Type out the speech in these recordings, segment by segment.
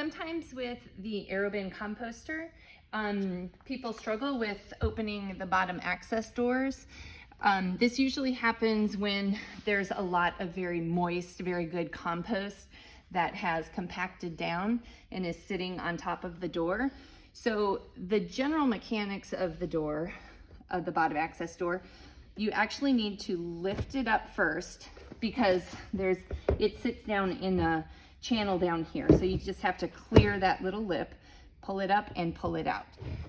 sometimes with the Aerobin composter, people struggle with opening the bottom access doors. This usually happens when there's a lot of very moist, very good compost that has compacted down and is sitting on top of the door. So the general mechanics of the door, of the bottom access door, you actually need to lift it up first because it sits down in a channel down here. So you just have to clear that little lip, pull it up and pull it out.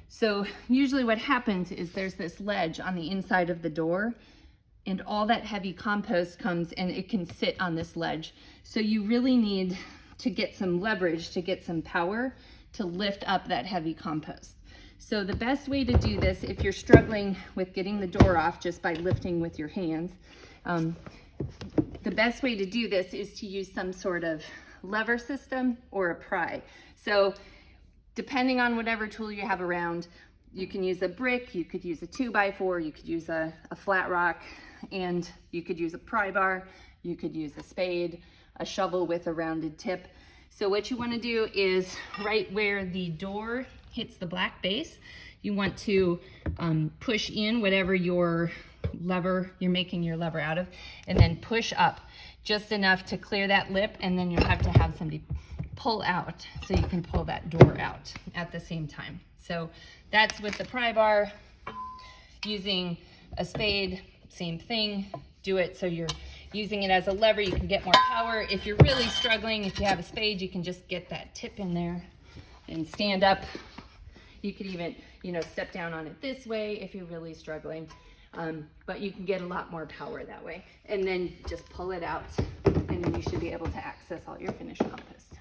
So usually what happens is there's this ledge on the inside of the door and all that heavy compost comes and it can sit on this ledge. So you really need to get some leverage, to get some power to lift up that heavy compost. So the best way to do this, if you're struggling with getting the door off just by lifting with your hands, the best way to do this is to use some sort of lever system or a pry. So depending on whatever tool you have around, you can use a brick, you could use a 2x4, you could use a flat rock, and you could use a pry bar, you could use a spade, a shovel with a rounded tip. So what you want to do is right where the door hits the black base, you want to push in whatever your lever, you're making your lever out of, and then push up just enough to clear that lip, and then you'll have to have somebody pull out so you can pull that door out at the same time. So that's with the pry bar. Using a spade, same thing. Do it so you're using it as a lever, you can get more power. If you're really struggling, if you have a spade, you can just get that tip in there and stand up. You could even, step down on it this way if you're really struggling. But you can get a lot more power that way. And then just pull it out, and then you should be able to access all your finished compost.